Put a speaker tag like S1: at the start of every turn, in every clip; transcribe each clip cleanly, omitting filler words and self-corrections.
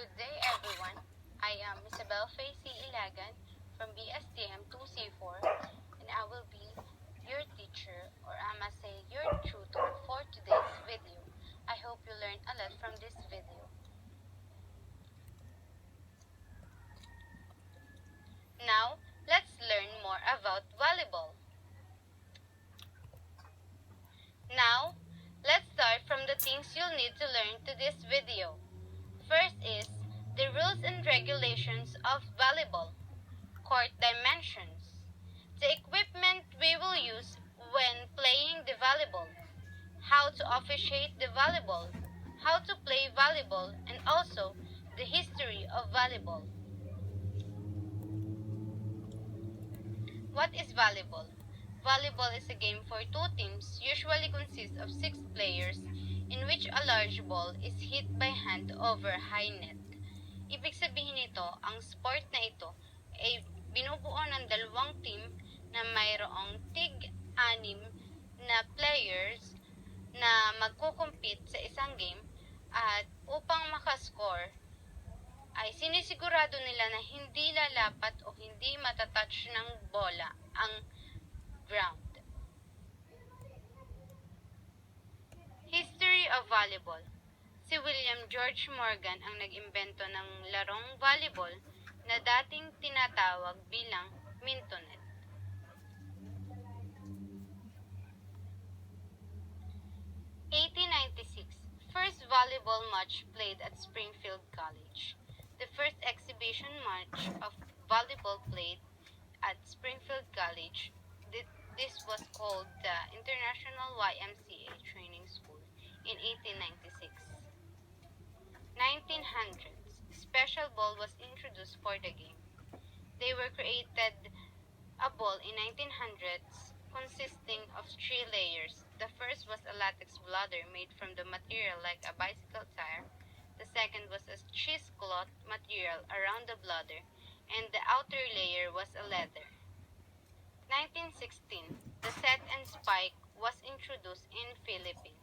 S1: Good day, everyone. I am Isabel Facey Ilagan from BSTM 2C4, and I will be your teacher, or I must say your tutor for today's video. I hope you learn a lot from this video. Now, let's learn more about volleyball. Now, let's start from the things you'll need to learn to this video. First is the rules and regulations of volleyball. Court dimensions. The equipment we will use when playing the volleyball. How to officiate the volleyball. How to play volleyball, and also the history of volleyball. What is volleyball? Volleyball is a game for two teams, usually consists of 6 players, in which a large ball is hit by hand over high net. Ibig sabihin nito, ang sport na ito ay binubuo ng dalawang team na mayroong tig-anim na players na magkukumpit sa isang game, at upang makascore ay sinisigurado nila na hindi lalapat o hindi matatouch ng bola ang ground. History of volleyball. Si William George Morgan ang nag-imbento ng larong volleyball na dating tinatawag bilang mintonet. (1896) First volleyball match played at Springfield College. The first exhibition match of volleyball played at Springfield College. This was called the International YMCA Training School in 1896. 1900s. Special ball was introduced for the game. They were created a ball in 1900s consisting of 3 layers. The first was a latex bladder made from the material like a bicycle tire. The second was a cheesecloth material around the bladder, and the outer layer was a leather. 1916. The set and spike was introduced in Philippines.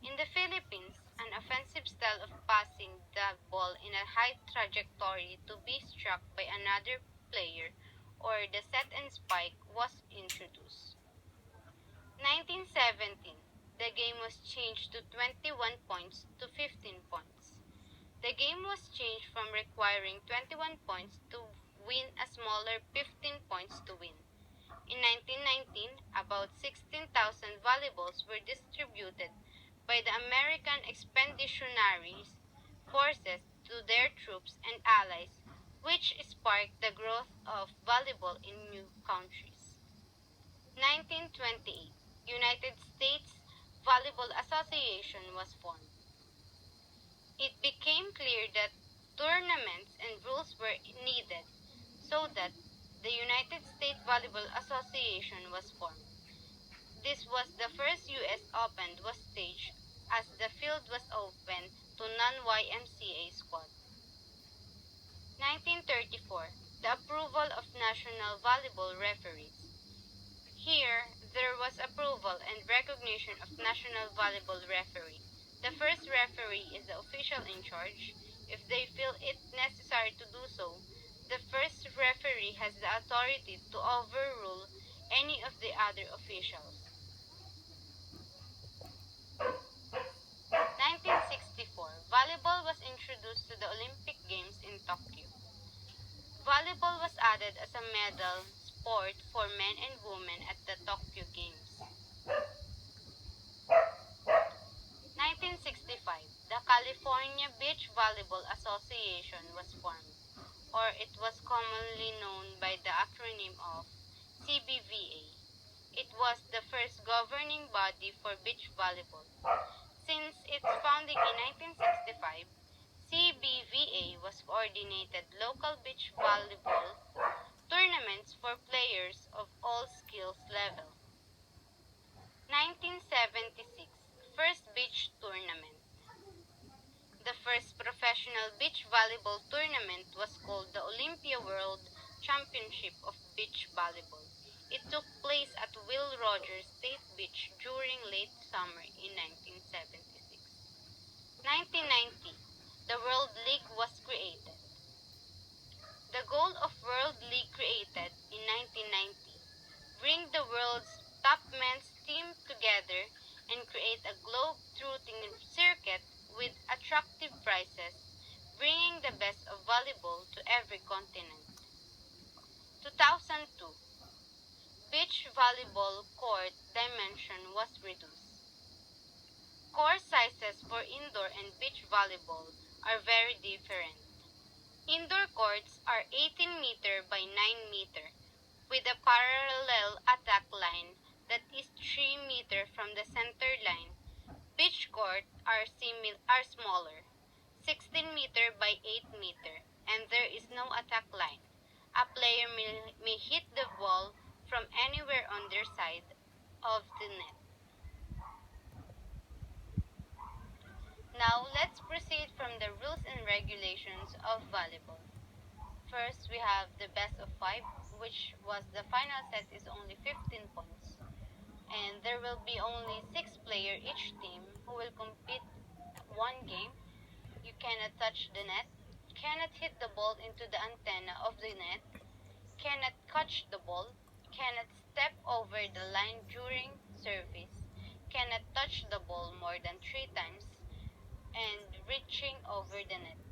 S1: In the Philippines, an offensive style of passing the ball in a high trajectory to be struck by another player, or the set and spike, was introduced. 1917. The game was changed to 21 points to 15 points. The game was changed from requiring 21 points to win a smaller 15 points to win. In 1919, about 16,000 volleyballs were distributed by the American Expeditionary Forces to their troops and allies, which sparked the growth of volleyball in new countries. 1928. United States Volleyball Association was formed. It became clear that tournaments and rules were needed, so that the United States Volleyball Association was formed. This was the first U.S. Open was staged, as the field was open to non-YMCA squads. 1934. The approval of national volleyball referees. Here, there was approval and recognition of national volleyball referee. The first referee is the official in charge. If they feel it necessary to do so, the first referee has the authority to overrule any of the other officials. 1964. Volleyball was introduced to the Olympic Games in Tokyo. Volleyball was added as a medal sport for men and women at the Tokyo Games. 1965. The California Beach Volleyball Association was formed, or it was commonly known by the acronym of CBVA. It was the first governing body for beach volleyball. Since its founding in 1965, CBVA was coordinated local beach volleyball tournaments for players of all skills level. 1976. First beach tournament. The first professional beach volleyball tournament was called the Olympia World Championship of Beach Volleyball. It took place at Will Rogers State Beach during late summer in 1976. 1990. The World World League was created. The goal of World League created in 1990, bring the world's top men's team together and create a globe-trotting circuit with attractive prizes, bringing the best of volleyball to every continent. 2002, beach volleyball court dimension was reduced. Court sizes for indoor and beach volleyball are very different. Indoor courts are 18-meter by 9-meter with a parallel attack line that is 3 meter from the center line. Beach court are smaller, 16-meter by 8-meter, and there is no attack line. A player may hit the ball from anywhere on their side of the net. Now, let's proceed from the rules and regulations of volleyball. First, we have the best of 5, which was the final set is only 15 points. And there will be only 6 players each team who will compete one game. You cannot touch the net, cannot hit the ball into the antenna of the net, cannot catch the ball, cannot step over the line during service, cannot touch the ball more than 3 times, and reaching over the net.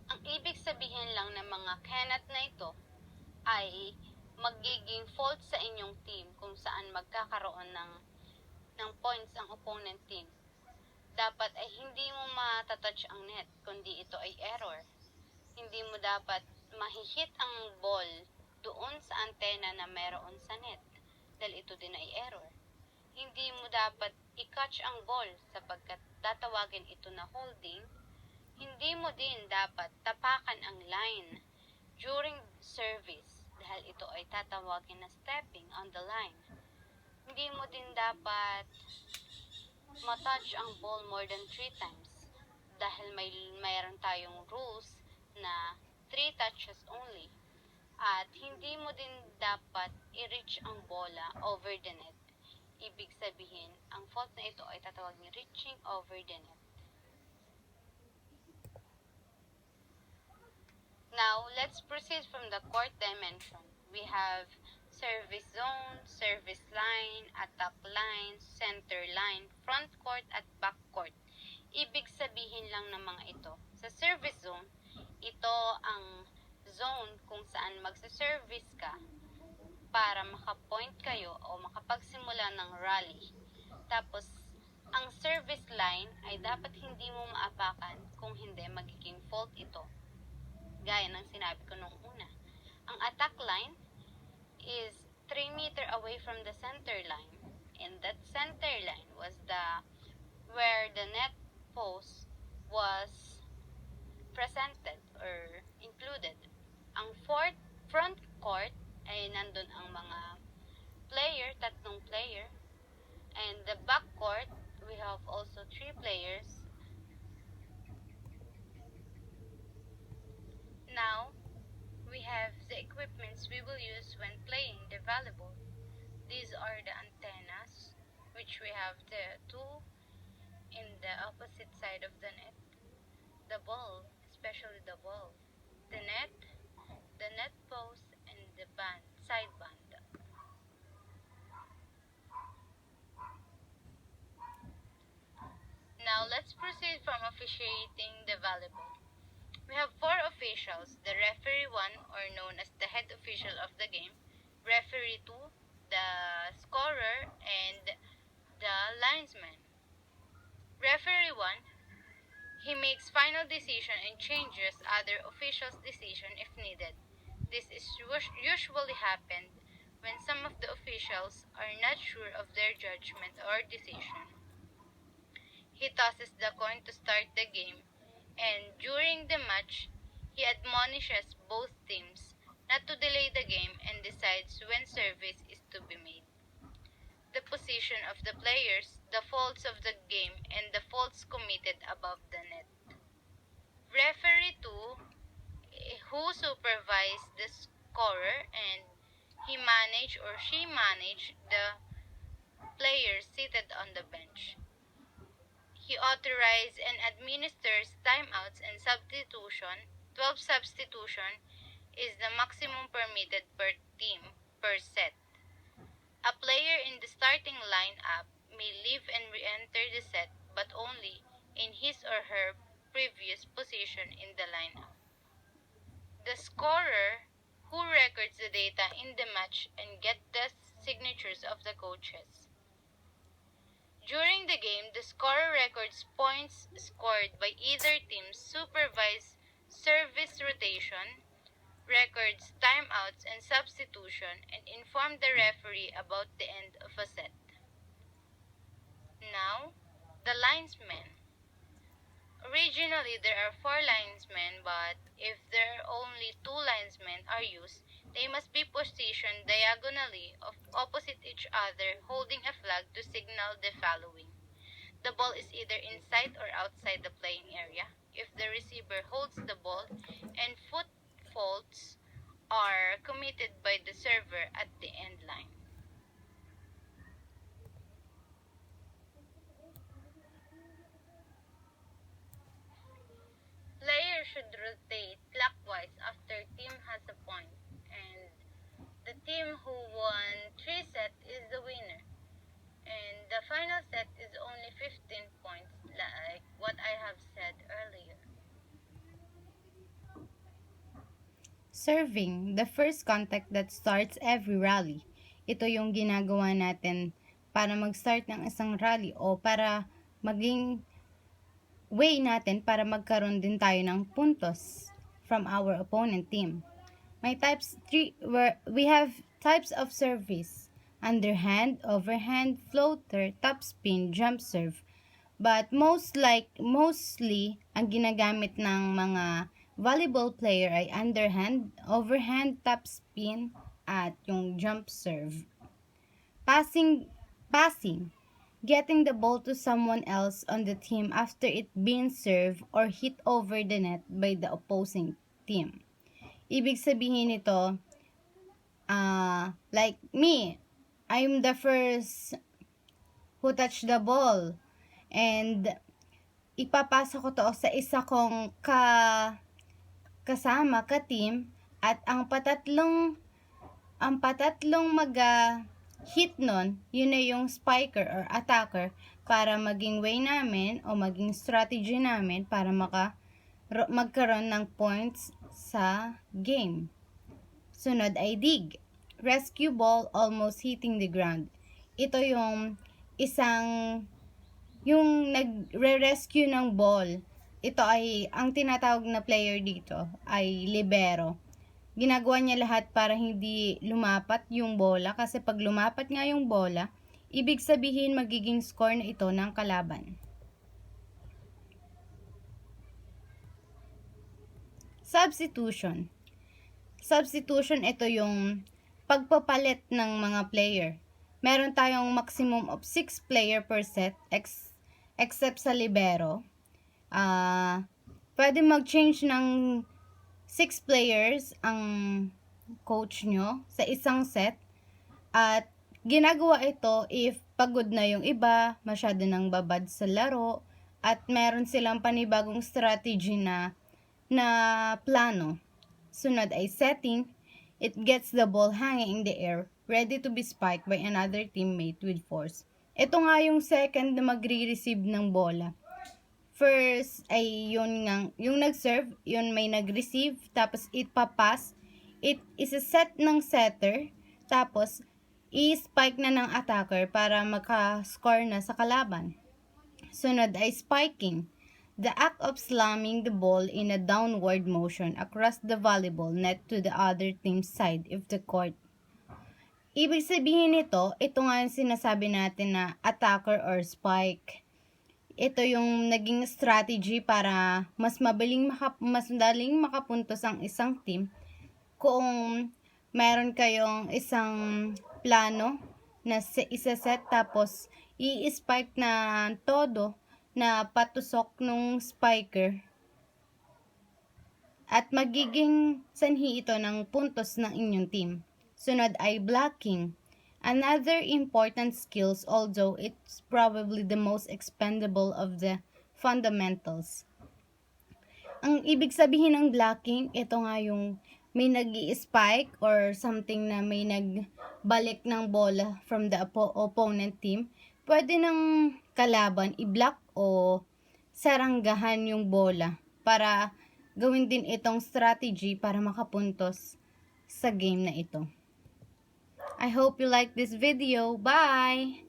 S1: Ang ibig sabihin lang ng mga cannot na ito ay magiging fault sa inyong team kung saan magkakaroon ng points ang opponent team. Dapat ay hindi mo matatouch ang net, kundi ito ay error. Hindi mo dapat mahihit ang ball doon sa antena na meron sa net, dahil ito din ay error. Hindi mo dapat i-catch ang ball sapagkat tatawagin ito na holding. Hindi mo din dapat tapakan ang line during service dahil ito ay tatawagin na stepping on the line. Hindi mo din dapat matouch ang ball more than 3 times dahil mayroon tayong rules na 3 touches only. At hindi mo din dapat i-reach ang bola over the net. Ibig sabihin, ang fault na ito ay tatawagin reaching over the net. Now, let's proceed from the court dimension. We have service zone, service line, attack line, center line, front court at back court. Ibig sabihin lang ng mga ito. Sa service zone, ito ang zone kung saan magsa-service ka para makapoint kayo o makapagsimula ng rally. Tapos, ang service line ay dapat hindi mo maapakan kung hindi magiging fault ito. Gaya ng sinabi ko nung una. Ang attack line is 3 meter away from the center line. And that center line was where the net post was presented or included. Ang front court ay nandun ang mga player, 3 player. And the back court, we have also 3 players. Now, we have the equipments we will use when playing the volleyball. These are the antennas, which we have the 2 in the opposite side of the net. The ball, especially the ball. The net post, and the side band. Now, let's proceed from officiating the volleyball. We have 4 officials, the referee 1, or known as the head official of the game, referee 2, the scorer, and the linesman. Referee 1, he makes final decision and changes other officials' decision if needed. This is usually happened when some of the officials are not sure of their judgment or decision. He tosses the coin to start the game, and during the match, he admonishes both teams not to delay the game and decides when service is to be made. The position of the players, the faults of the game, and the faults committed above the net. Referee 2, who supervised the scorer, and he managed or she managed the players seated on the bench. He He authorizes and administers timeouts and substitution. 12 substitution is the maximum permitted per team per set. A player in the starting lineup may leave and re-enter the set, but only in his or her previous position in the lineup. The scorer, who records the data in the match and get the signatures of the coaches. During the game, the scorer records points scored by either team's supervised service rotation, records timeouts and substitution, and inform the referee about the end of a set. Now, the linesmen. Originally, there are 4 linesmen, but if there are only 2 linesmen are used, they must be positioned diagonally of opposite each other, holding a flag to signal the following. The ball is either inside or outside the playing area. If the receiver holds the ball and foot faults are committed by the server at the end line. Players should rotate clockwise after team has a point, and the team who won 3 sets is the winner. And the final set is only 15 points, like what I have said earlier.
S2: Serving, the first contact that starts every rally. Ito yung ginagawa natin para mag-start ng isang rally o para maging way natin para magkaroon din tayo ng puntos from our opponent team. May types three where we have types of service: underhand, overhand, floater, topspin, jump serve. But mostly ang ginagamit ng mga volleyball player ay underhand, overhand, topspin at yung jump serve. Passing, getting the ball to someone else on the team after it being served or hit over the net by the opposing team. Ibig sabihin nito, like me, I'm the first who touched the ball and ipapasa ko to sa isa kong kasama ka-team at ang patatlong hit nun, yun na yung spiker or attacker para maging way namin o maging strategy namin para magkaroon ng points sa game. Sunod ay dig. Rescue ball almost hitting the ground. Ito yung yung nagre-rescue ng ball. Ito ay, ang tinatawag na player dito ay libero. Ginagawa niya lahat para hindi lumapat yung bola kasi pag lumapat nga yung bola, ibig sabihin magiging score na ito ng kalaban. Substitution. Substitution, ito yung pagpapalit ng mga player. Meron tayong maximum of 6 player per set except sa libero. Pwede mag-change ng 6 players ang coach nyo sa isang set at ginagawa ito if pagod na yung iba, masyado nang babad sa laro at meron silang panibagong strategy na plano. Sunod ay setting. It gets the ball hanging in the air, ready to be spiked by another teammate with force. Ito nga yung second na magre-receive ng bola. First ay yung nag-serve, yun may nag-receive, tapos ipapass. It is a set ng setter, tapos i-spike na ng attacker para maka-score na sa kalaban. Sunod ay spiking. The act of slamming the ball in a downward motion across the volleyball net to the other team's side of the court. Ibig sabihin nito, ito nga yung sinasabi natin na attacker or spike. Ito yung naging strategy para mas madaling makapuntos ang isang team kung meron kayong isang plano na isa-set tapos i-spike na todo na patusok nung spiker at magiging sanhi ito ng puntos ng inyong team. Sunod ay blocking. Another important skills, although it's probably the most expendable of the fundamentals. Ang ibig sabihin ng blocking, ito nga yung may nag-i-spike or something na may nagbalik ng bola from the opponent team. Pwede ng kalaban i-block o saranggahan yung bola para gawin din itong strategy para makapuntos sa game na ito. I hope you like this video. Bye!